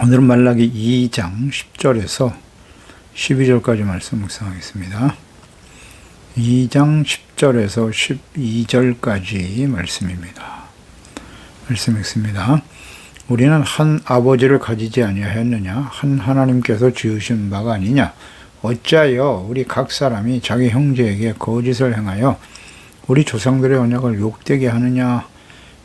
오늘은 말라기 2장 10절에서 12절까지 말씀 묵상하겠습니다. 2장 10절에서 12절까지 말씀입니다. 말씀 읽습니다. 우리는 한 아버지를 가지지 아니하였느냐? 한 하나님께서 지으신 바가 아니냐? 어찌하여 우리 각 사람이 자기 형제에게 거짓을 행하여 우리 조상들의 언약을 욕되게 하느냐?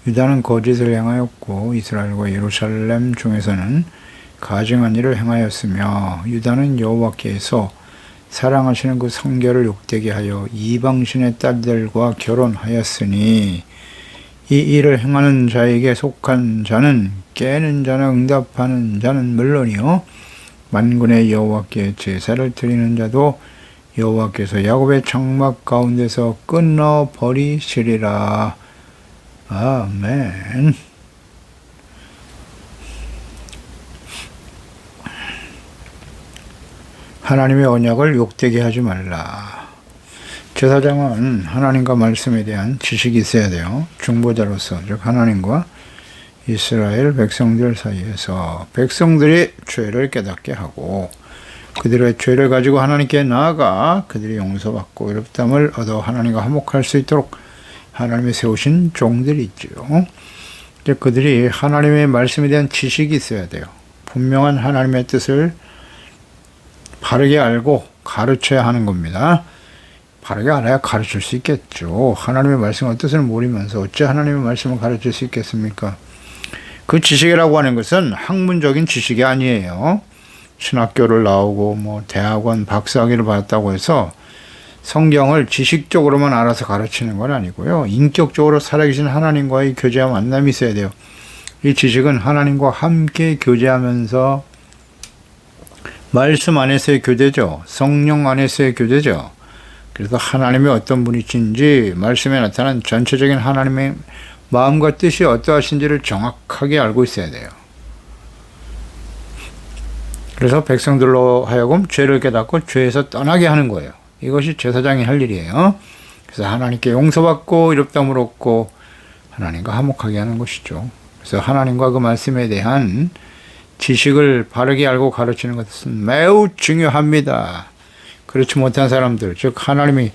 유다는 거짓을 행하였고 이스라엘과 예루살렘 중에서는 가증한 일을 행하였으며 유다는 여호와께서 사랑하시는 그 성결을 욕되게 하여 이방신의 딸들과 결혼하였으니 이 일을 행하는 자에게 속한 자는 깨는 자나 응답하는 자는 물론이요 만군의 여호와께 제사를 드리는 자도 여호와께서 야곱의 장막 가운데서 끊어버리시리라. 아멘. 하나님의 언약을 욕되게 하지 말라. 제사장은 하나님과 말씀에 대한 지식이 있어야 돼요. 중보자로서, 즉 하나님과 이스라엘 백성들 사이에서 백성들이 죄를 깨닫게 하고 그들의 죄를 가지고 하나님께 나아가 그들이 용서받고 의롭다함을 얻어 하나님과 화목할 수 있도록 하나님이 세우신 종들이 있죠. 그들이 하나님의 말씀에 대한 지식이 있어야 돼요. 분명한 하나님의 뜻을 바르게 알고 가르쳐야 하는 겁니다. 바르게 알아야 가르칠 수 있겠죠. 하나님의 말씀의 뜻을 모르면서 어째 하나님의 말씀을 가르칠 수 있겠습니까? 그 지식이라고 하는 것은 학문적인 지식이 아니에요. 신학교를 나오고 대학원 박사학위를 받았다고 해서 성경을 지식적으로만 알아서 가르치는 건 아니고요. 인격적으로 살아계신 하나님과의 교제와 만남이 있어야 돼요. 이 지식은 하나님과 함께 교제하면서 말씀 안에서의 교제죠. 성령 안에서의 교제죠. 그래서 하나님이 어떤 분이신지 말씀에 나타난 전체적인 하나님의 마음과 뜻이 어떠하신지를 정확하게 알고 있어야 돼요. 그래서 백성들로 하여금 죄를 깨닫고 죄에서 떠나게 하는 거예요. 이것이 제사장이 할 일이에요. 그래서 하나님께 용서받고 의롭다함을 얻고 하나님과 화목하게 하는 것이죠. 그래서 하나님과 그 말씀에 대한 지식을 바르게 알고 가르치는 것은 매우 중요합니다. 그렇지 못한 사람들, 즉 하나님의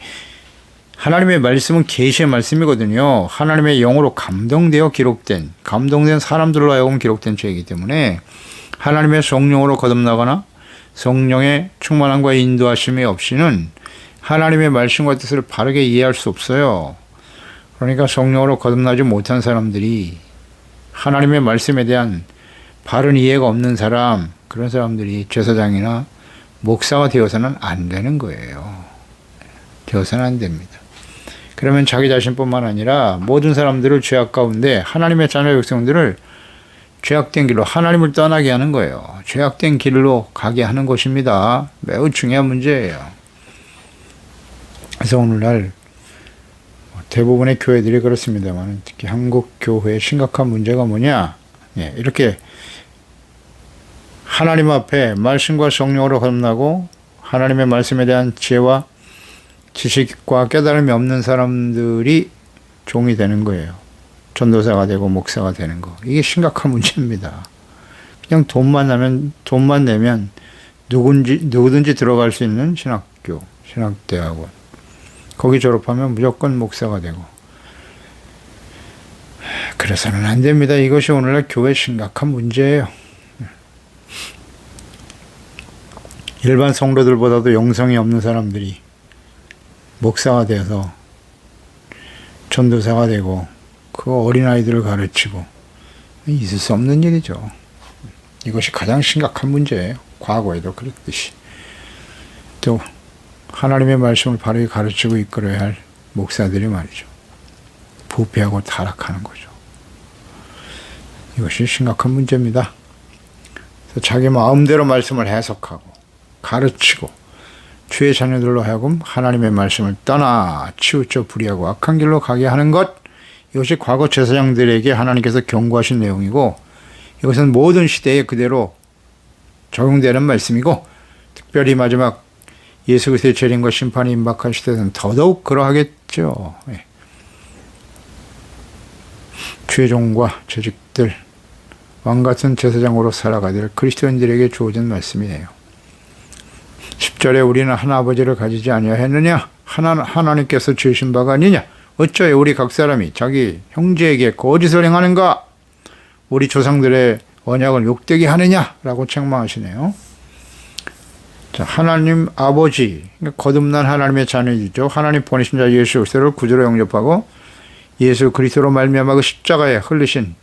말씀은 계시의 말씀이거든요. 하나님의 영으로 감동된 사람들로 하여금 기록된 죄이기 때문에 하나님의 성령으로 거듭나거나 성령의 충만함과 인도하심이 없이는 하나님의 말씀과 뜻을 바르게 이해할 수 없어요. 그러니까 성령으로 거듭나지 못한 사람들이 하나님의 말씀에 대한 바른 이해가 없는 사람, 그런 사람들이 제사장이나 목사가 되어서는 안 되는 거예요. 되어서는 안 됩니다. 그러면 자기 자신뿐만 아니라 모든 사람들을 죄악 가운데 하나님의 자녀 백성들을 죄악된 길로 하나님을 떠나게 하는 거예요. 죄악된 길로 가게 하는 것입니다. 매우 중요한 문제예요. 그래서 오늘날 대부분의 교회들이 그렇습니다만 특히 한국 교회의 심각한 문제가 뭐냐? 이렇게 하나님 앞에 말씀과 성령으로 거듭나고 하나님의 말씀에 대한 지혜와 지식과 깨달음이 없는 사람들이 종이 되는 거예요. 전도사가 되고 목사가 되는 거. 이게 심각한 문제입니다. 그냥 돈만 내면 누구든지 들어갈 수 있는 신학교, 신학대학원. 거기 졸업하면 무조건 목사가 되고. 그래서는 안 됩니다. 이것이 오늘날 교회의 심각한 문제예요. 일반 성도들보다도 영성이 없는 사람들이 목사가 되어서 전도사가 되고 그 어린아이들을 가르치고 있을 수 없는 일이죠. 이것이 가장 심각한 문제예요. 과거에도 그랬듯이. 또 하나님의 말씀을 바르게 가르치고 이끌어야 할 목사들이 말이죠. 부패하고 타락하는 거죠. 이것이 심각한 문제입니다. 그래서 자기 마음대로 말씀을 해석하고 가르치고 주의 자녀들로 하여금 하나님의 말씀을 떠나 치우쳐 불의하고 악한 길로 가게 하는 것, 이것이 과거 제사장들에게 하나님께서 경고하신 내용이고 이것은 모든 시대에 그대로 적용되는 말씀이고 특별히 마지막 예수 그리스도의 재림과 심판이 임박한 시대에는 더더욱 그러하겠죠. 주의 종과 재직들과 왕같은 제사장으로 살아가야 될 그리스도인들에게 주어진 말씀이에요. 10절에 우리는 하나아버지를 가지지 아니하였느냐? 하나님께서 지으신 바가 아니냐? 어쩌에 우리 각 사람이 자기 형제에게 거짓을 행하는가? 우리 조상들의 언약을 욕되게 하느냐? 라고 책망하시네요. 자, 하나님 아버지, 거듭난 하나님의 자녀이죠. 하나님 보내신 자 예수 그리스도를 구주로 영접하고 예수 그리스도로 말미암아 그 십자가에 흘리신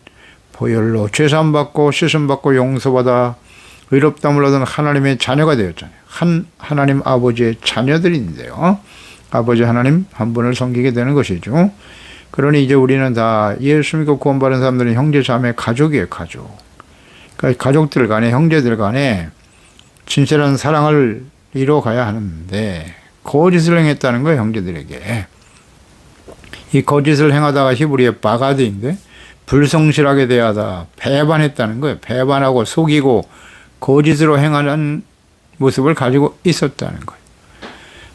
보혈로 죄사함 받고 씻음 받고 용서받아 의롭다함을 얻은 하나님의 자녀가 되었잖아요. 하나님 아버지의 자녀들인데요. 아버지 하나님 한 분을 섬기게 되는 것이죠. 그러니 이제 우리는 다 예수 믿고 구원받은 사람들은 형제 자매 가족이에요. 가족. 그러니까 가족들 간에 형제들 간에 진실한 사랑을 이뤄가야 하는데 거짓을 행했다는 거예요. 형제들에게. 이 거짓을 행하다가 히브리의 바가드인데 불성실하게 대하다 배반했다는 거예요. 배반하고 속이고 거짓으로 행하는 모습을 가지고 있었다는 거예요.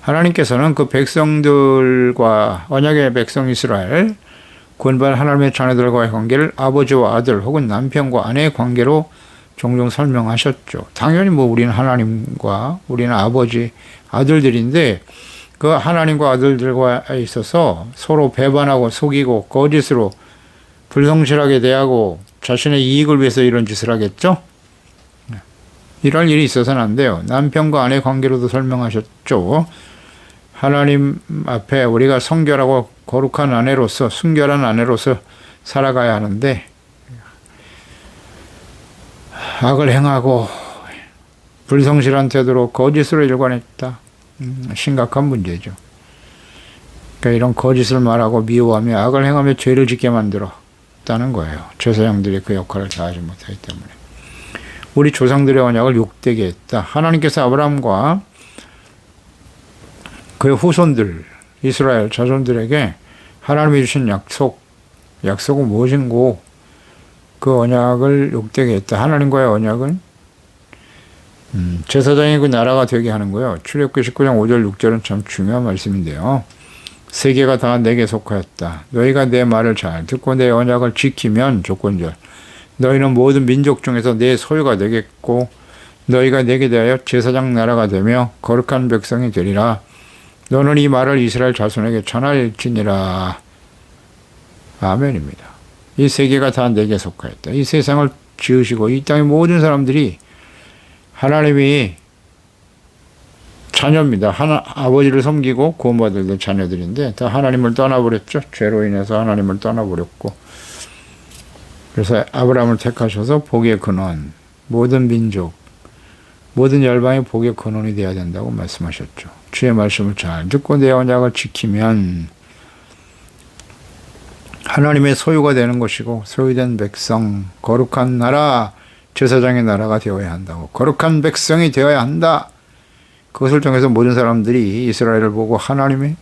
하나님께서는 그 백성들과 언약의 백성 이스라엘 구원받은 하나님의 자녀들과의 관계를 아버지와 아들 혹은 남편과 아내의 관계로 종종 설명하셨죠. 당연히 우리는 하나님과 우리는 아버지 아들들인데 그 하나님과 아들들과 있어서 서로 배반하고 속이고 거짓으로 불성실하게 대하고 자신의 이익을 위해서 이런 짓을 하겠죠? 이럴 일이 있어서는 안 돼요. 남편과 아내 관계로도 설명하셨죠. 하나님 앞에 우리가 성결하고 거룩한 아내로서 순결한 아내로서 살아가야 하는데 악을 행하고 불성실한 태도로 거짓으로 일관했다. 심각한 문제죠. 그러니까 이런 거짓을 말하고 미워하며 악을 행하며 죄를 짓게 만들었다는 거예요. 제사장들이 그 역할을 다하지 못하기 때문에. 우리 조상들의 언약을 욕되게 했다. 하나님께서 아브라함과 그의 후손들, 이스라엘 자손들에게 하나님이 주신 약속은 무엇인고 그 언약을 욕되게 했다. 하나님과의 언약은 제사장이 그 나라가 되게 하는 거예요. 출애굽기 19장 5절 6절은 참 중요한 말씀인데요. 세계가 다 내게 속하였다. 너희가 내 말을 잘 듣고 내 언약을 지키면 조건절. 너희는 모든 민족 중에서 내 소유가 되겠고 너희가 내게 대하여 제사장 나라가 되며 거룩한 백성이 되리라. 너는 이 말을 이스라엘 자손에게 전할지니라. 아멘입니다. 이 세계가 다 내게 속하였다. 이 세상을 지으시고 이 땅의 모든 사람들이 하나님이 자녀입니다. 아버지를 섬기고 구원받을 자녀들인데 다 하나님을 떠나버렸죠. 죄로 인해서 하나님을 떠나버렸고 그래서 아브라함을 택하셔서 복의 근원, 모든 민족, 모든 열방이 복의 근원이 되어야 된다고 말씀하셨죠. 주의 말씀을 잘 듣고 내 언약을 지키면 하나님의 소유가 되는 것이고 소유된 백성, 거룩한 나라, 제사장의 나라가 되어야 한다고. 거룩한 백성이 되어야 한다. 그것을 통해서 모든 사람들이 이스라엘을 보고 하나님을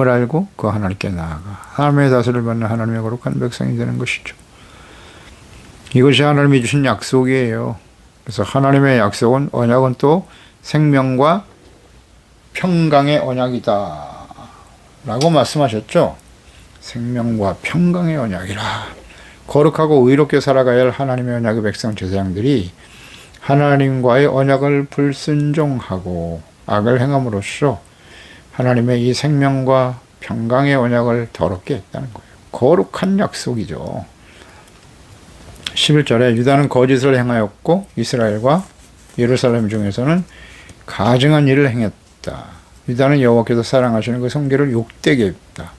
알고 그 하나님께 나아가 하나님의 다스를 받는 하나님의 거룩한 백성이 되는 것이죠. 이것이 하나님이 주신 약속이에요. 그래서 하나님의 약속은 언약은 또 생명과 평강의 언약이다 라고 말씀하셨죠. 생명과 평강의 언약이라. 거룩하고 의롭게 살아가야 할 하나님의 언약의 백성 제사장들이 하나님과의 언약을 불순종하고 악을 행함으로써 하나님의 이 생명과 평강의 언약을 더럽게 했다는 거예요. 거룩한 약속이죠. 11절에 유다는 거짓을 행하였고 이스라엘과 예루살렘 중에서는 가증한 일을 행했다. 유다는 여호와께서 사랑하시는 그 성결을 욕되게 했다.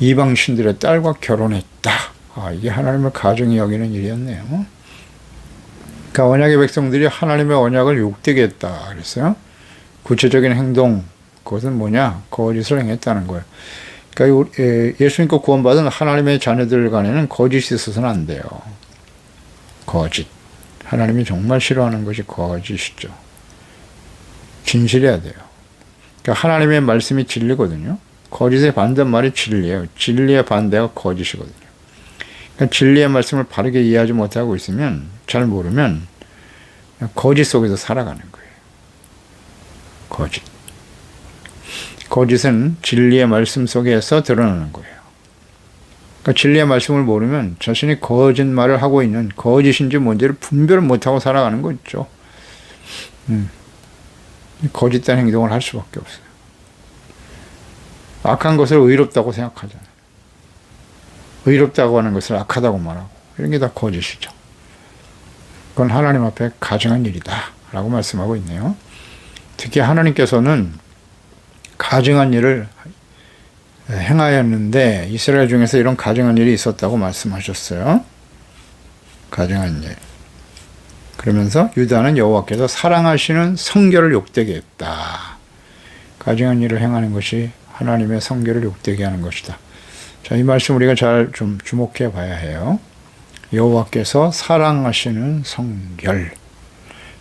이방 신들의 딸과 결혼했다. 이게 하나님을 가증히 여기는 일이었네요. 그러니까 언약의 백성들이 하나님의 언약을 욕되게 했다 그랬어요. 구체적인 행동, 그것은 뭐냐? 거짓을 행했다는 거예요. 그러니까 예수 믿고 구원받은 하나님의 자녀들 간에는 거짓이 있어서는 안 돼요. 거짓. 하나님이 정말 싫어하는 것이 거짓이죠. 진실해야 돼요. 그러니까 하나님의 말씀이 진리거든요. 거짓의 반대말이 진리예요. 진리의 반대가 거짓이거든요. 그러니까 진리의 말씀을 바르게 이해하지 못하고 있으면, 잘 모르면 거짓 속에서 살아가는 거예요. 거짓. 거짓은 진리의 말씀 속에서 드러나는 거예요. 그러니까 진리의 말씀을 모르면 자신이 거짓말을 하고 있는 거짓인지 뭔지를 분별을 못하고 살아가는 거 있죠. 거짓된 행동을 할 수밖에 없어요. 악한 것을 의롭다고 생각하잖아요. 의롭다고 하는 것을 악하다고 말하고 이런 게 다 거짓이죠. 그건 하나님 앞에 가증한 일이다 라고 말씀하고 있네요. 특히 하나님께서는 가증한 일을 행하였는데 이스라엘 중에서 이런 가증한 일이 있었다고 말씀하셨어요. 가증한 일. 그러면서 유다는 여호와께서 사랑하시는 성결을 욕되게 했다. 가증한 일을 행하는 것이 하나님의 성결을 욕되게 하는 것이다. 자, 이 말씀 우리가 잘 좀 주목해 봐야 해요. 여호와께서 사랑하시는 성결.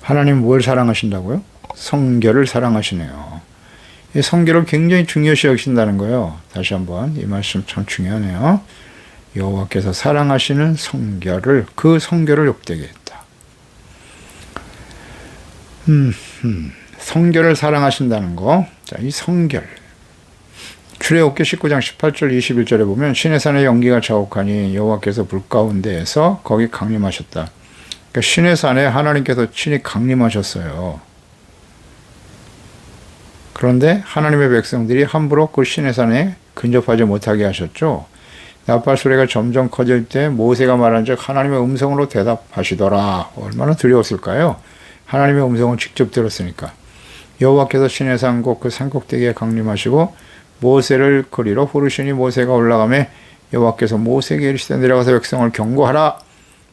하나님 뭘 사랑하신다고요? 성결을 사랑하시네요. 이 성결을 굉장히 중요시 여기신다는 거예요. 다시 한번 이 말씀 참 중요하네요. 여호와께서 사랑하시는 성결을 그 성결을 욕되게 했다. 성결을 사랑하신다는 거. 자, 이 성결. 출애굽기 19장 18절 21절에 보면 신의 산에 연기가 자욱하니 여호와께서 불 가운데에서 거기 강림하셨다. 그러니까 신의 산에 하나님께서 친히 강림하셨어요. 그런데 하나님의 백성들이 함부로 그 신의 산에 근접하지 못하게 하셨죠. 나팔 소리가 점점 커질 때 모세가 말한 즉 하나님의 음성으로 대답하시더라. 얼마나 두려웠을까요? 하나님의 음성을 직접 들었으니까. 여호와께서 신의 산 곧 그 산꼭대기에 강림하시고 모세를 거리로 부르시니 모세가 올라가매 여호와께서 모세에게 이르시되 내려가서 백성을 경고하라.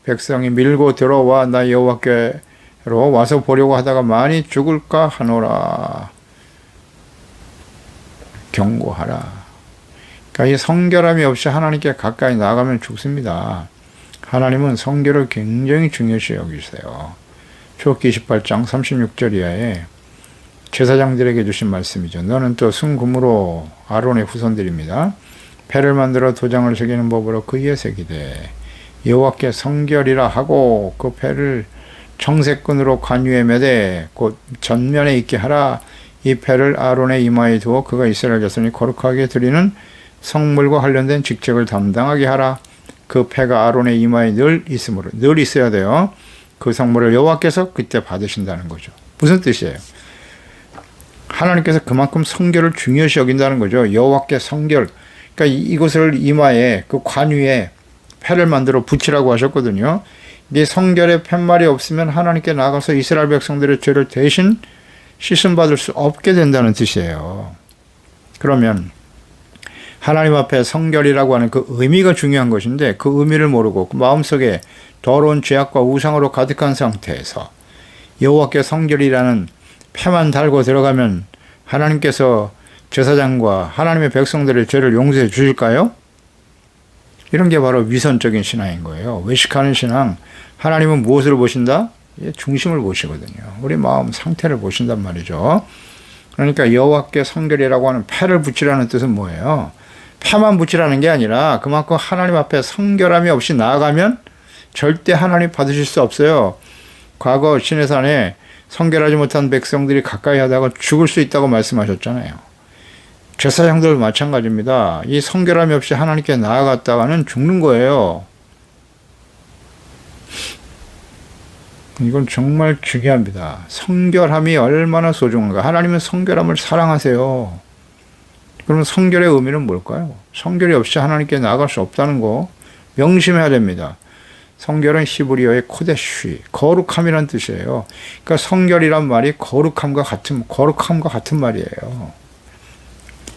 백성이 밀고 들어와 나 여호와께로 와서 보려고 하다가 많이 죽을까 하노라. 경고하라. 그러니까 이 성결함이 없이 하나님께 가까이 나가면 죽습니다. 하나님은 성결을 굉장히 중요시 여기세요. 출애굽기 28장 36절 이하에 제사장들에게 주신 말씀이죠. 너는 또 순금으로 아론의 후손들입니다. 패를 만들어 도장을 새기는 법으로 그 위에 새기되 여호와께 성결이라 하고 그 패를 청색끈으로 관 위에 매되 곧 전면에 있게 하라. 이 패를 아론의 이마에 두어 그가 이스라엘 자손이 거룩하게 드리는 성물과 관련된 직책을 담당하게 하라. 그 패가 아론의 이마에 늘 있으므로 늘 있어야 돼요. 그 성물을 여호와께서 그때 받으신다는 거죠. 무슨 뜻이에요? 하나님께서 그만큼 성결을 중요시 여긴다는 거죠. 여호와께 성결. 그러니까 이것을 이마에 그 관 위에 패를 만들어 붙이라고 하셨거든요. 이 성결의 팻말이 없으면 하나님께 나가서 이스라엘 백성들의 죄를 대신 씻음받을 수 없게 된다는 뜻이에요. 그러면 하나님 앞에 성결이라고 하는 그 의미가 중요한 것인데 그 의미를 모르고 그 마음속에 더러운 죄악과 우상으로 가득한 상태에서 여호와께 성결이라는 패만 달고 들어가면 하나님께서 제사장과 하나님의 백성들의 죄를 용서해 주실까요? 이런 게 바로 위선적인 신앙인 거예요. 외식하는 신앙, 하나님은 무엇을 보신다? 중심을 보시거든요. 우리 마음 상태를 보신단 말이죠. 그러니까 여호와께 성결이라고 하는 패를 붙이라는 뜻은 뭐예요? 패만 붙이라는 게 아니라 그만큼 하나님 앞에 성결함이 없이 나아가면 절대 하나님 받으실 수 없어요. 과거 시내산에 성결하지 못한 백성들이 가까이 하다가 죽을 수 있다고 말씀하셨잖아요. 제사장들도 마찬가지입니다. 이 성결함이 없이 하나님께 나아갔다가는 죽는 거예요. 이건 정말 중요합니다. 성결함이 얼마나 소중한가. 하나님은 성결함을 사랑하세요. 그러면 성결의 의미는 뭘까요? 성결이 없이 하나님께 나아갈 수 없다는 거 명심해야 됩니다. 성결은 히브리어의 코데쉬, 거룩함이란 뜻이에요. 그러니까 성결이란 말이 거룩함과 같은 말이에요.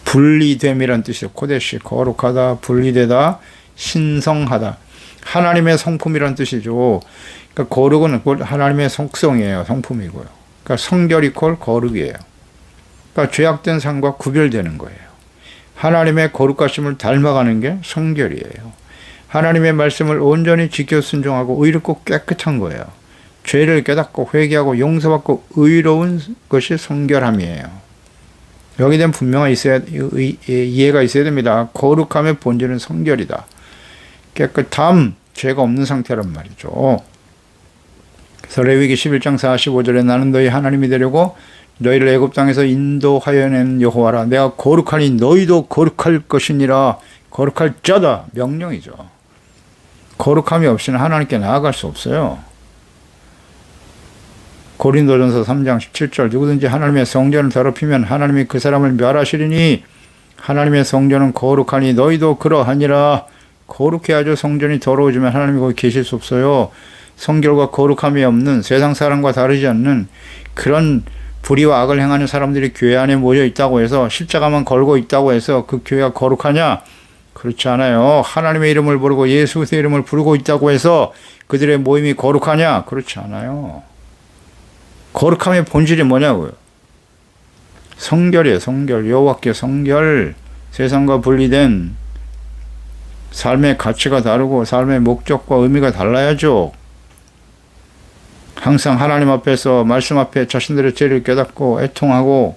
분리됨이란 뜻이에요. 코데쉬, 거룩하다, 분리되다, 신성하다. 하나님의 성품이란 뜻이죠. 그러니까 거룩은 하나님의 속성이에요. 성품이고요. 그러니까 성결 이퀄 거룩이에요. 그러니까 죄악된 삶과 구별되는 거예요. 하나님의 거룩하심을 닮아가는 게 성결이에요. 하나님의 말씀을 온전히 지켜 순종하고 의롭고 깨끗한 거예요. 죄를 깨닫고 회개하고 용서받고 의로운 것이 성결함이에요. 여기에 대한 분명한 이해가 있어야 됩니다. 거룩함의 본질은 성결이다. 깨끗함, 죄가 없는 상태란 말이죠. 그래서 레위기 11장 45절에 나는 너희 하나님이 되려고 너희를 애굽 땅에서 인도하여 낸 여호와라. 내가 거룩하니 너희도 거룩할 것이니라. 거룩할지어다 명령이죠. 거룩함이 없이는 하나님께 나아갈 수 없어요. 고린도전서 3장 17절 누구든지 하나님의 성전을 더럽히면 하나님이 그 사람을 멸하시리니 하나님의 성전은 거룩하니 너희도 그러하니라. 거룩해야죠. 성전이 더러워지면 하나님이 거기 계실 수 없어요. 성결과 거룩함이 없는 세상 사람과 다르지 않는 그런 불의와 악을 행하는 사람들이 교회 안에 모여 있다고 해서 십자가만 걸고 있다고 해서 그 교회가 거룩하냐? 그렇지 않아요. 하나님의 이름을 부르고 예수 그리스도의 이름을 부르고 있다고 해서 그들의 모임이 거룩하냐? 그렇지 않아요. 거룩함의 본질이 뭐냐고요? 성결이에요. 성결. 여호와께 성결. 세상과 분리된 삶의 가치가 다르고 삶의 목적과 의미가 달라야죠. 항상 하나님 앞에서 말씀 앞에 자신들의 죄를 깨닫고 애통하고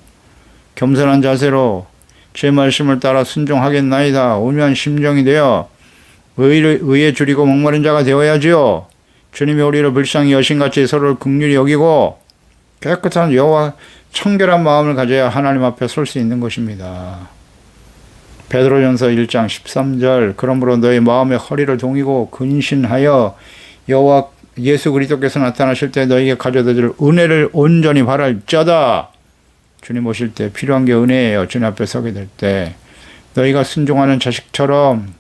겸손한 자세로 제 말씀을 따라 순종하겠나이다. 오면 심정이 되어 의에 줄이고 목마른 자가 되어야지요. 주님이 우리를 불쌍히 여신같이 서로를 긍휼히 여기고 깨끗한 여호와 청결한 마음을 가져야 하나님 앞에 설 수 있는 것입니다. 베드로전서 1장 13절 그러므로 너희 마음의 허리를 동이고 근신하여 여호와 예수 그리스도께서 나타나실 때 너희에게 가져다 줄 은혜를 온전히 바랄지어다. 주님 오실 때 필요한 게 은혜예요. 주님 앞에 서게 될 때 너희가 순종하는 자식처럼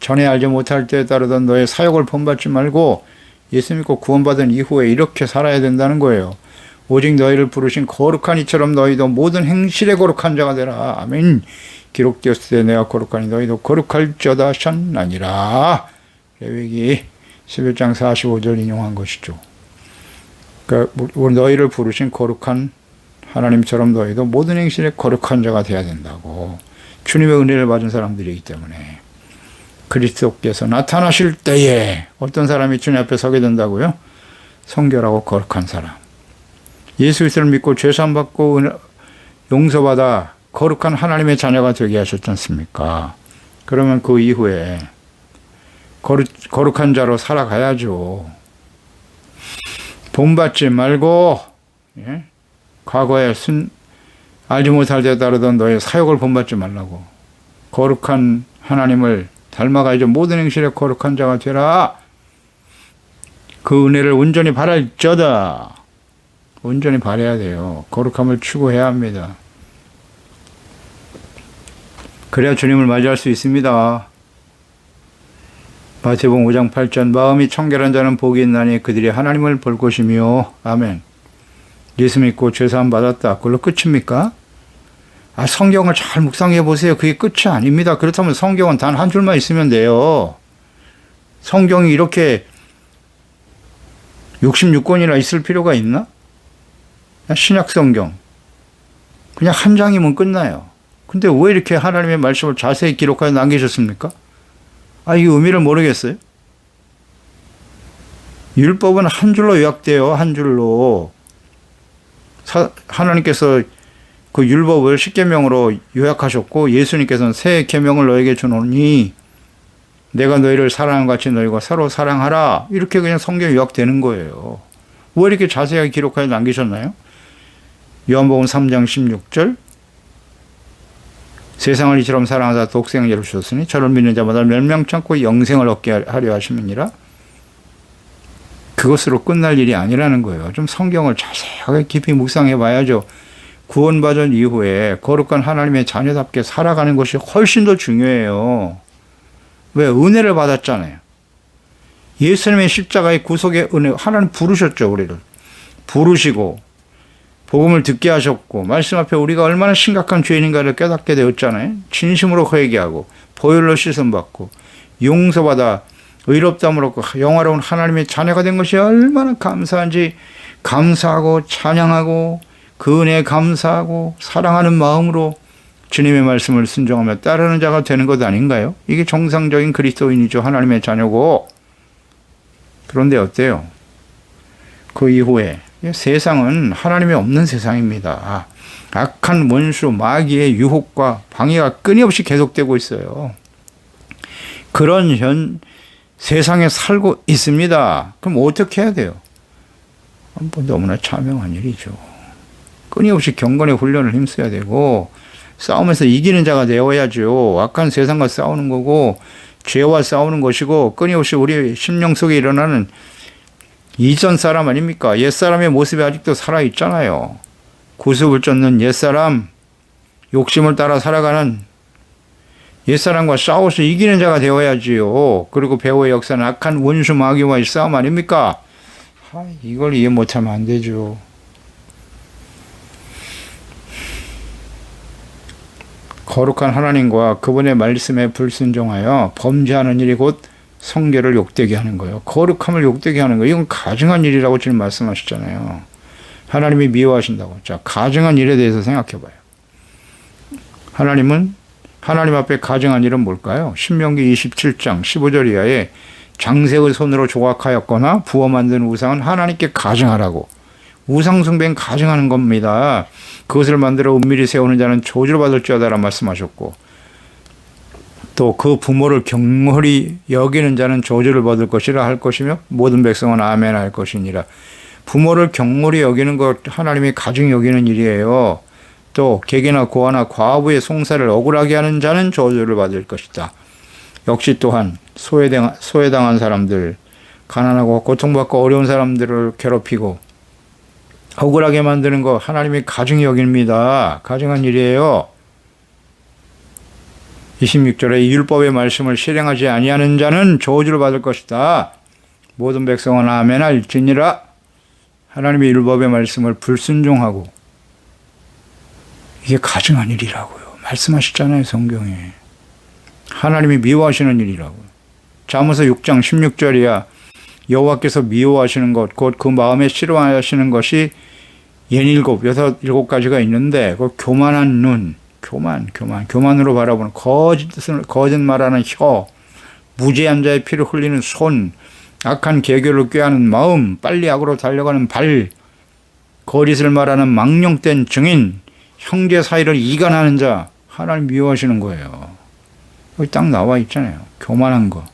전에 알지 못할 때에 따르던 너의 사역을 본받지 말고 예수 믿고 구원받은 이후에 이렇게 살아야 된다는 거예요. 오직 너희를 부르신 거룩한 이처럼 너희도 모든 행실에 거룩한 자가 되라. 아멘. 기록되었을 때 내가 거룩하니 너희도 거룩할지어다 하셨나니라. 레위기 11장 45절 인용한 것이죠. 그러니까 너희를 부르신 거룩한 하나님처럼 너희도 모든 행실에 거룩한 자가 되어야 된다고. 주님의 은혜를 받은 사람들이기 때문에 그리스도께서 나타나실 때에 어떤 사람이 주님 앞에 서게 된다고요? 성결하고 거룩한 사람. 예수 그리스도를 믿고 죄사함 받고 용서받아 거룩한 하나님의 자녀가 되게 하셨지 않습니까? 그러면 그 이후에 거룩한 자로 살아가야죠. 본받지 말고 과거에 알지 못할 때 따르던 너의 사역을 본받지 말라고. 거룩한 하나님을 닮아가야죠. 모든 행실에 거룩한 자가 되라. 그 은혜를 온전히 바랄지어다. 온전히 바라야 돼요. 거룩함을 추구해야 합니다. 그래야 주님을 맞이할 수 있습니다. 마태복음 5장 8절 마음이 청결한 자는 복이 있나니 그들이 하나님을 볼 것이며 아멘. 예수 믿고 죄사함 받았다. 그걸로 끝입니까? 성경을 잘 묵상해 보세요. 그게 끝이 아닙니다. 그렇다면 성경은 단 한 줄만 있으면 돼요. 성경이 이렇게 66권이나 있을 필요가 있나? 신약 성경 그냥 한 장이면 끝나요. 근데 왜 이렇게 하나님의 말씀을 자세히 기록하여 남기셨습니까? 이 의미를 모르겠어요. 율법은 한 줄로 요약돼요. 한 줄로. 하나님께서 그 율법을 십계명으로 요약하셨고 예수님께서는 새 계명을 너에게 주노니 내가 너희를 사랑한 같이 너희가 서로 사랑하라. 이렇게 그냥 성경이 요약되는 거예요. 왜 이렇게 자세하게 기록하여 남기셨나요? 요한복음 3장 16절 세상을 이처럼 사랑하사 독생자를 주셨으니 저를 믿는 자마다 멸망치 않고 영생을 얻게 하려 하심이니라. 그것으로 끝날 일이 아니라는 거예요. 좀 성경을 자세하게 깊이 묵상해 봐야죠. 구원받은 이후에 거룩한 하나님의 자녀답게 살아가는 것이 훨씬 더 중요해요. 왜? 은혜를 받았잖아요. 예수님의 십자가의 구속의 은혜, 하나님 부르셨죠, 우리를. 부르시고 복음을 듣게 하셨고 말씀 앞에 우리가 얼마나 심각한 죄인인가를 깨닫게 되었잖아요. 진심으로 회개하고 보혈로 씻음받고 용서받아 의롭다함으로 영화로운 하나님의 자녀가 된 것이 얼마나 감사한지 감사하고 찬양하고 그 은혜에 감사하고 사랑하는 마음으로 주님의 말씀을 순종하며 따르는 자가 되는 것 아닌가요? 이게 정상적인 그리스도인이죠. 하나님의 자녀고. 그런데 어때요? 그 이후에 세상은 하나님이 없는 세상입니다. 악한 원수 마귀의 유혹과 방해가 끊임없이 계속되고 있어요. 그런 세상에 살고 있습니다. 그럼 어떻게 해야 돼요? 너무나 자명한 일이죠. 끊임없이 경건의 훈련을 힘써야 되고 싸우면서 이기는 자가 되어야죠. 악한 세상과 싸우는 거고 죄와 싸우는 것이고 끊임없이 우리 심령 속에 일어나는 이전 사람 아닙니까? 옛사람의 모습이 아직도 살아있잖아요. 구습을 쫓는 옛사람, 욕심을 따라 살아가는 옛사람과 싸워서 이기는 자가 되어야지요. 그리고 배후의 역사는 악한 원수 마귀와의 싸움 아닙니까? 이걸 이해 못하면 안 되죠. 거룩한 하나님과 그분의 말씀에 불순종하여 범죄하는 일이 곧 성결을 욕되게 하는 거예요. 거룩함을 욕되게 하는 거예요. 이건 가증한 일이라고 지금 말씀하셨잖아요. 하나님이 미워하신다고. 자, 가증한 일에 대해서 생각해 봐요. 하나님 앞에 가증한 일은 뭘까요? 신명기 27장 15절 이하에 장색을 손으로 조각하였거나 부어 만든 우상은 하나님께 가증하라고. 우상 숭배는 가증하는 겁니다. 그것을 만들어 은밀히 세우는 자는 저주를 받을지어다라 말씀하셨고, 또 그 부모를 경홀히 여기는 자는 저주를 받을 것이라 할 것이며 모든 백성은 아멘 할 것이니라. 부모를 경홀히 여기는 것 하나님이 가증히 여기는 일이에요. 또 객이나 고아나 과부의 송사를 억울하게 하는 자는 저주를 받을 것이다. 역시 또한 소외당한 사람들, 가난하고 고통받고 어려운 사람들을 괴롭히고 억울하게 만드는 거 하나님이 가증히 여깁니다. 가증한 일이에요. 26절에 이 율법의 말씀을 실행하지 아니하는 자는 저주를 받을 것이다. 모든 백성은 아멘 할지니라. 하나님의 율법의 말씀을 불순종하고, 이게 가증한 일이라고요. 말씀하셨잖아요, 성경에. 하나님이 미워하시는 일이라고요. 잠언서 6장 16절이야. 여호와께서 미워하시는 것, 곧 그 마음에 싫어하시는 것이 67가지가 있는데, 그 교만한 눈, 교만으로 바라보는 거짓말하는 혀, 무죄한 자의 피를 흘리는 손, 악한 계교를 꾀하는 마음, 빨리 악으로 달려가는 발, 거짓을 말하는 망령된 증인, 형제 사이를 이간하는 자, 하나님 미워하시는 거예요. 여기 딱 나와 있잖아요. 교만한 거,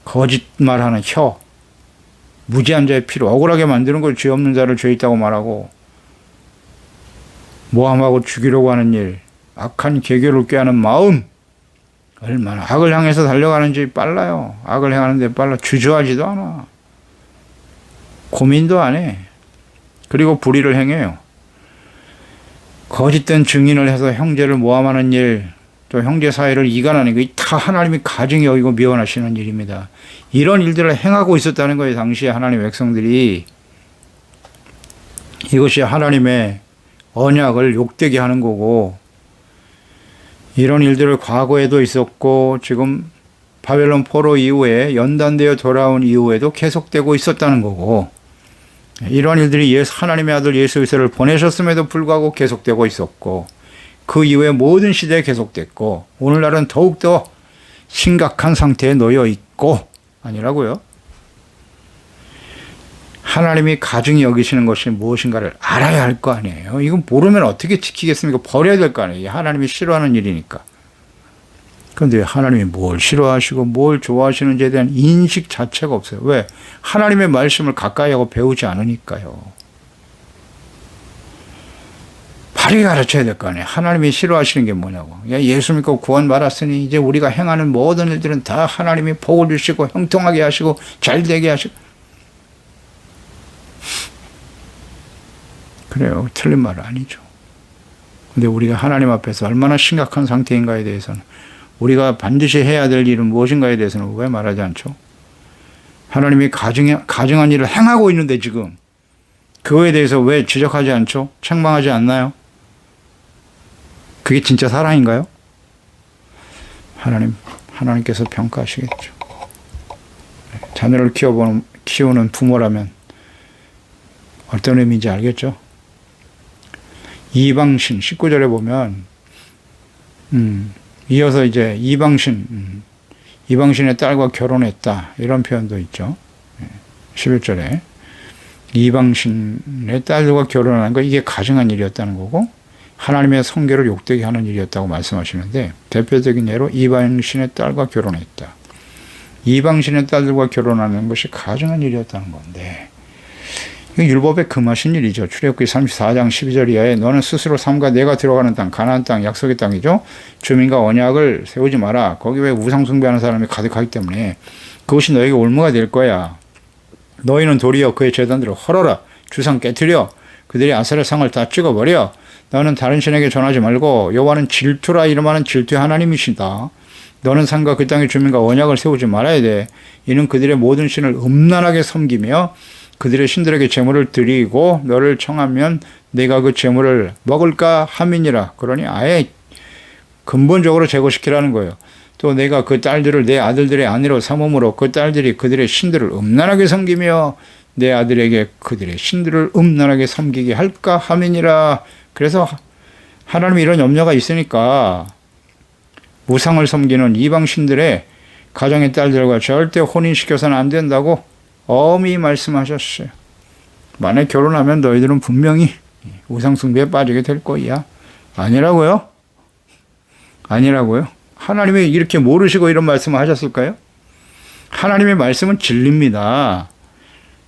거짓말하는 혀, 무죄한 자의 피로 억울하게 만드는 걸 죄 없는 자를 죄 있다고 말하고, 모함하고 죽이려고 하는 일, 악한 계교를 꾀하는 마음, 얼마나 악을 향해서 달려가는지 빨라요. 악을 행하는데 빨라. 주저하지도 않아. 고민도 안 해. 그리고 불의를 행해요. 거짓된 증인을 해서 형제를 모함하는 일, 또 형제 사이를 이간하는 게 다 하나님이 가증히 여기고 미워하시는 일입니다. 이런 일들을 행하고 있었다는 거예요. 당시에 하나님의 백성들이. 이것이 하나님의 언약을 욕되게 하는 거고, 이런 일들을 과거에도 있었고 지금 바벨론 포로 이후에 연단되어 돌아온 이후에도 계속되고 있었다는 거고, 이런 일들이 하나님의 아들 예수 그리스도를 보내셨음에도 불구하고 계속되고 있었고, 그 이후에 모든 시대에 계속됐고, 오늘날은 더욱더 심각한 상태에 놓여 있고, 아니라고요. 하나님이 가증히 여기시는 것이 무엇인가를 알아야 할 거 아니에요. 이건 모르면 어떻게 지키겠습니까? 버려야 될 거 아니에요. 하나님이 싫어하는 일이니까. 그런데 하나님이 뭘 싫어하시고 뭘 좋아하시는지에 대한 인식 자체가 없어요. 왜? 하나님의 말씀을 가까이 하고 배우지 않으니까요. 바르게 가르쳐야 될 거 아니에요. 하나님이 싫어하시는 게 뭐냐고. 예수 믿고 구원 받았으니 이제 우리가 행하는 모든 일들은 다 하나님이 복을 주시고 형통하게 하시고 잘되게 하시고. 그래요. 틀린 말은 아니죠. 근데 우리가 하나님 앞에서 얼마나 심각한 상태인가에 대해서는, 우리가 반드시 해야 될 일은 무엇인가에 대해서는 왜 말하지 않죠? 하나님이 가증한 일을 행하고 있는데 지금 그거에 대해서 왜 지적하지 않죠? 책망하지 않나요? 그게 진짜 사랑인가요? 하나님께서 평가하시겠죠. 자녀를 키우는 부모라면 어떤 의미인지 알겠죠? 이방신 19절에 보면 이어서 이제 이방신의 딸과 결혼했다 이런 표현도 있죠. 11절에 이방신의 딸과 결혼하는 거, 이게 가증한 일이었다는 거고 하나님의 성결을 욕되게 하는 일이었다고 말씀하시는데, 대표적인 예로 이방신의 딸과 결혼했다. 이방신의 딸들과 결혼하는 것이 가증한 일이었다는 건데, 이게 율법에 금하신 일이죠. 출애굽기 34장 12절 이하에 너는 스스로 삼가 내가 들어가는 땅, 가나안 땅, 약속의 땅이죠. 주민과 언약을 세우지 마라. 거기 왜 우상 숭배하는 사람이 가득하기 때문에 그것이 너에게 올무가 될 거야. 너희는 도리어 그의 제단들을 헐어라. 주상 깨트려. 그들이 아세라 상을 다 찍어버려. 너는 다른 신에게 전하지 말고 여호와는 질투라 이름하는 질투의 하나님이시다. 너는 산과 그 땅의 주민과 언약을 세우지 말아야 돼. 이는 그들의 모든 신을 음란하게 섬기며 그들의 신들에게 제물을 드리고 너를 청하면 내가 그 제물을 먹을까 함이니라. 그러니 아예 근본적으로 제거시키라는 거예요. 또 내가 그 딸들을 내 아들들의 아내로 삼음으로 그 딸들이 그들의 신들을 음란하게 섬기며 내 아들에게 그들의 신들을 음란하게 섬기게 할까 함이니라. 그래서 하나님이 이런 염려가 있으니까 우상을 섬기는 이방 신들의 가정의 딸들과 절대 혼인시켜서는 안 된다고 엄히 말씀하셨어요. 만약 결혼하면 너희들은 분명히 우상 숭배에 빠지게 될 거야. 아니라고요? 아니라고요? 하나님이 이렇게 모르시고 이런 말씀을 하셨을까요? 하나님의 말씀은 진리입니다.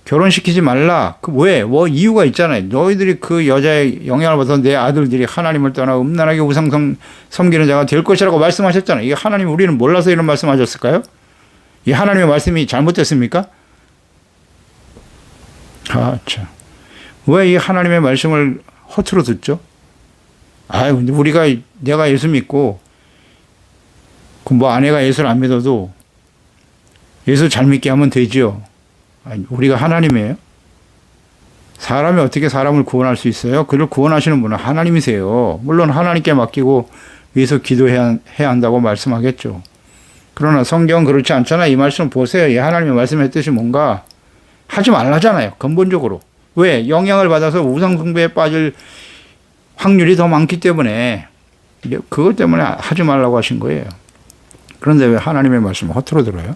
결혼시키지 말라. 왜? 뭐 이유가 있잖아요. 너희들이 그 여자의 영향을 받아서 내 아들들이 하나님을 떠나 음란하게 우상 섬기는 자가 될 것이라고 말씀하셨잖아요. 이게 하나님 우리는 몰라서 이런 말씀하셨을까요? 이 하나님의 말씀이 잘못됐습니까? 아, 참. 왜 이 하나님의 말씀을 허투루 듣죠? 아유, 내가 예수 믿고, 아내가 예수를 안 믿어도 예수 잘 믿게 하면 되지요. 아니, 우리가 하나님이에요? 사람이 어떻게 사람을 구원할 수 있어요? 그를 구원하시는 분은 하나님이세요. 물론 하나님께 맡기고 위해서 기도해야 한다고 말씀하겠죠. 그러나 성경은 그렇지 않잖아요. 이 말씀 보세요. 이 하나님의 말씀의 뜻이 뭔가 하지 말라잖아요. 근본적으로. 왜? 영향을 받아서 우상 숭배에 빠질 확률이 더 많기 때문에 그것 때문에 하지 말라고 하신 거예요. 그런데 왜 하나님의 말씀을 허투루 들어요?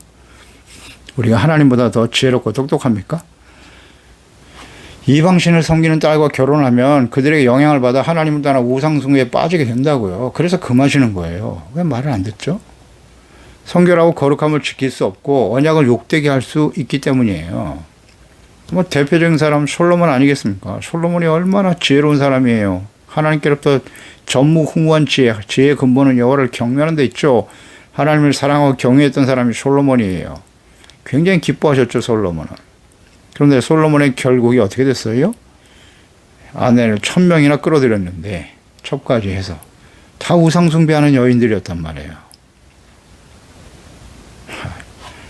우리가 하나님보다 더 지혜롭고 똑똑합니까? 이방신을 섬기는 딸과 결혼하면 그들에게 영향을 받아 하나님을 떠나 우상 숭배에 빠지게 된다고요. 그래서 금하시는 거예요. 왜 말을 안 듣죠? 성결하고 거룩함을 지킬 수 없고 언약을 욕되게 할 수 있기 때문이에요. 대표적인 사람은 솔로몬 아니겠습니까? 솔로몬이 얼마나 지혜로운 사람이에요. 하나님께로부터 전무후무한 지혜의 근본은 여호와를 경외하는 데 있죠. 하나님을 사랑하고 경외했던 사람이 솔로몬이에요. 굉장히 기뻐하셨죠, 솔로몬은. 그런데 솔로몬의 결국이 어떻게 됐어요? 아내를 1000명이나 끌어들였는데 첩까지 해서 다 우상숭배하는 여인들이었단 말이에요.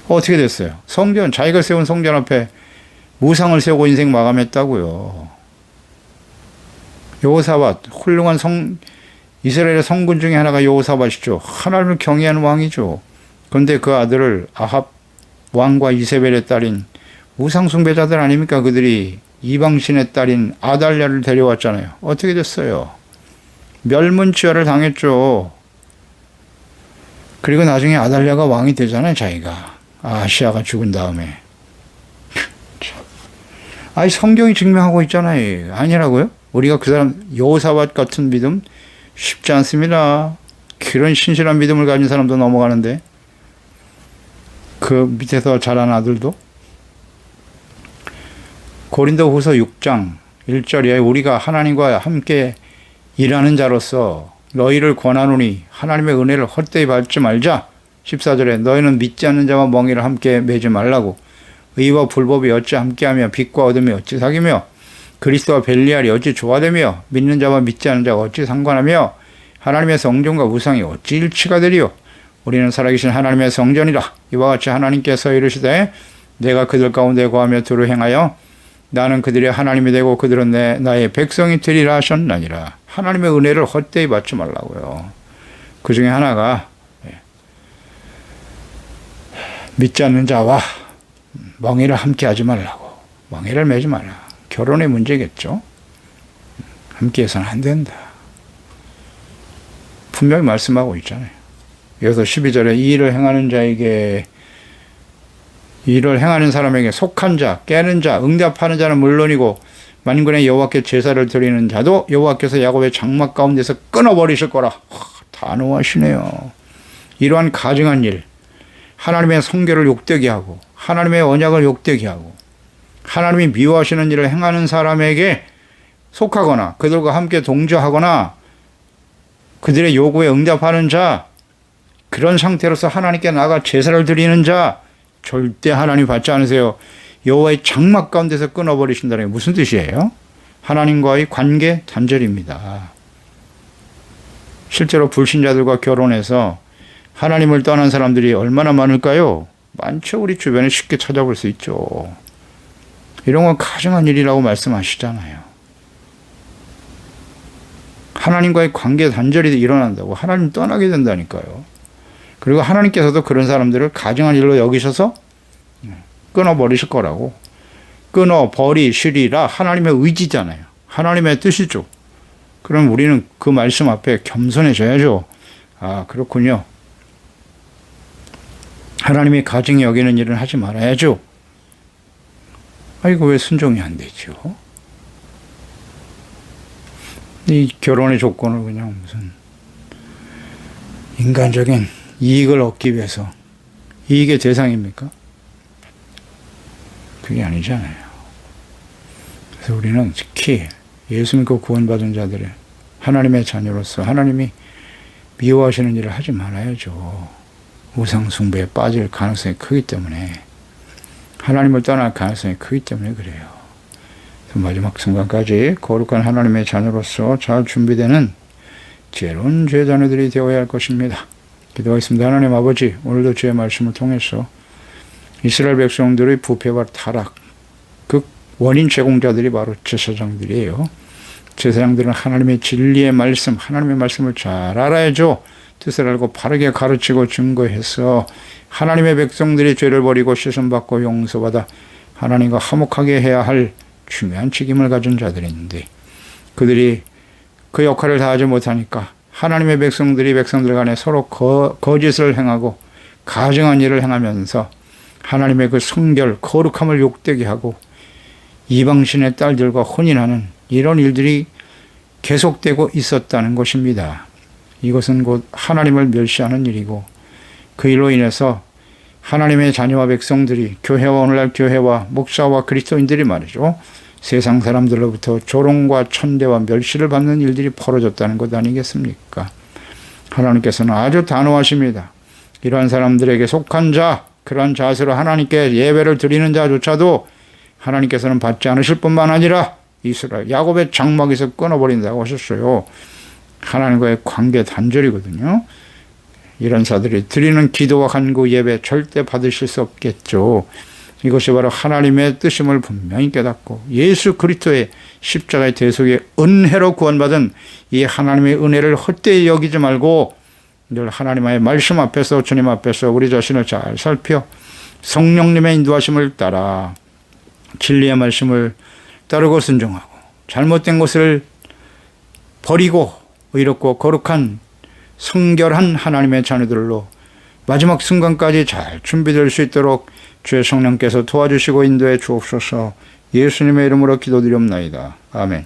어떻게 됐어요? 성전, 자기가 세운 성전 앞에 우상을 세우고 인생 마감했다고요. 여호사밧, 훌륭한 이스라엘의 성군 중에 하나가 여호사밧이죠. 하나님을 경외하는 왕이죠. 그런데 그 아들을 아합 왕과 이세벨의 딸인 우상숭배자들 아닙니까? 그들이 이방신의 딸인 아달랴를 데려왔잖아요. 어떻게 됐어요? 멸문지화를 당했죠. 그리고 나중에 아달랴가 왕이 되잖아요, 자기가. 아시아가 죽은 다음에. 아니, 성경이 증명하고 있잖아요. 아니라고요? 우리가 그 사람, 여호사밧 같은 믿음 쉽지 않습니다. 그런 신실한 믿음을 가진 사람도 넘어가는데, 그 밑에서 자란 아들도. 고린도후서 6장 1절에 우리가 하나님과 함께 일하는 자로서 너희를 권하노니 하나님의 은혜를 헛되이 받지 말자. 14절에 너희는 믿지 않는 자와 멍에를 함께 매지 말라고. 의와 불법이 어찌 함께하며 빛과 어둠이 어찌 사귀며 그리스도와 벨리알이 어찌 조화되며 믿는 자와 믿지 않는 자가 어찌 상관하며 하나님의 성전과 우상이 어찌 일치가 되리요. 우리는 살아계신 하나님의 성전이라. 이와 같이 하나님께서 이르시되 내가 그들 가운데 거하며 두루 행하여 나는 그들의 하나님이 되고 그들은 나의 백성이 되리라 하셨나니라. 하나님의 은혜를 헛되이 받지 말라고요. 그 중에 하나가 믿지 않는 자와 멍에를 함께 하지 말라고. 멍에를 매지 마라. 결혼의 문제겠죠. 함께해서는 안 된다. 분명히 말씀하고 있잖아요. 여기서 12절에 이 일을 행하는 자에게, 일을 행하는 사람에게 속한 자, 깨는 자, 응답하는 자는 물론이고 만군의 여호와께 제사를 드리는 자도 여호와께서 야곱의 장막 가운데서 끊어버리실 거라. 단호하시네요. 이러한 가증한 일, 하나님의 성결을 욕되게 하고 하나님의 언약을 욕되게 하고 하나님이 미워하시는 일을 행하는 사람에게 속하거나 그들과 함께 동조하거나 그들의 요구에 응답하는 자, 그런 상태로서 하나님께 나아가 제사를 드리는 자 절대 하나님 받지 않으세요. 여호와의 장막 가운데서 끊어버리신다는 게 무슨 뜻이에요? 하나님과의 관계 단절입니다. 실제로 불신자들과 결혼해서 하나님을 떠난 사람들이 얼마나 많을까요? 많죠. 우리 주변에 쉽게 찾아볼 수 있죠. 이런 건 가증한 일이라고 말씀하시잖아요. 하나님과의 관계 단절이 일어난다고 하나님 떠나게 된다니까요. 그리고 하나님께서도 그런 사람들을 가증한 일로 여기셔서 끊어버리실 거라고. 끊어버리시리라 하나님의 의지잖아요. 하나님의 뜻이죠. 그럼 우리는 그 말씀 앞에 겸손해져야죠. 아, 그렇군요. 하나님이 가증히 여기는 일은 하지 말아야죠. 이거 왜 순종이 안 되죠? 이 결혼의 조건을 그냥 무슨 인간적인 이익을 얻기 위해서 이익의 대상입니까? 그게 아니잖아요. 그래서 우리는 특히 예수 믿고 구원받은 자들의 하나님의 자녀로서 하나님이 미워하시는 일을 하지 말아야죠. 우상 숭배에 빠질 가능성이 크기 때문에, 하나님을 떠날 가능성이 크기 때문에 그래요. 마지막 순간까지 거룩한 하나님의 자녀로서 잘 준비되는 지혜로운 주의 자녀들이 되어야 할 것입니다. 기도하겠습니다. 하나님 아버지, 오늘도 주의 말씀을 통해서 이스라엘 백성들의 부패와 타락, 그 원인 제공자들이 바로 제사장들이에요. 제사장들은 하나님의 진리의 말씀, 하나님의 말씀을 잘 알아야죠. 뜻을 알고 바르게 가르치고 증거해서 하나님의 백성들이 죄를 버리고 씻음받고 용서받아 하나님과 화목하게 해야 할 중요한 책임을 가진 자들인데, 그들이 그 역할을 다하지 못하니까 하나님의 백성들이 백성들 간에 서로 거짓을 행하고 가증한 일을 행하면서 하나님의 그 성결, 거룩함을 욕되게 하고 이방신의 딸들과 혼인하는 이런 일들이 계속되고 있었다는 것입니다. 이것은 곧 하나님을 멸시하는 일이고, 그 일로 인해서 하나님의 자녀와 백성들이, 교회와 오늘날 교회와 목사와 그리스도인들이 말이죠, 세상 사람들로부터 조롱과 천대와 멸시를 받는 일들이 벌어졌다는 것 아니겠습니까? 하나님께서는 아주 단호하십니다. 이러한 사람들에게 속한 자, 그러한 자세로 하나님께 예배를 드리는 자조차도 하나님께서는 받지 않으실 뿐만 아니라 이스라엘 야곱의 장막에서 끊어버린다고 하셨어요. 하나님과의 관계 단절이거든요. 이런 자들이 드리는 기도와 간구 예배 절대 받으실 수 없겠죠. 이것이 바로 하나님의 뜻임을 분명히 깨닫고 예수 그리스도의 십자가의 대속의 은혜로 구원받은 이 하나님의 은혜를 헛되이 여기지 말고 늘 하나님의 말씀 앞에서, 주님 앞에서 우리 자신을 잘 살펴 성령님의 인도하심을 따라 진리의 말씀을 따르고 순종하고 잘못된 것을 버리고 의롭고 거룩한 성결한 하나님의 자녀들로 마지막 순간까지 잘 준비될 수 있도록 주의 성령께서 도와주시고 인도해 주옵소서. 예수님의 이름으로 기도드리옵나이다. 아멘.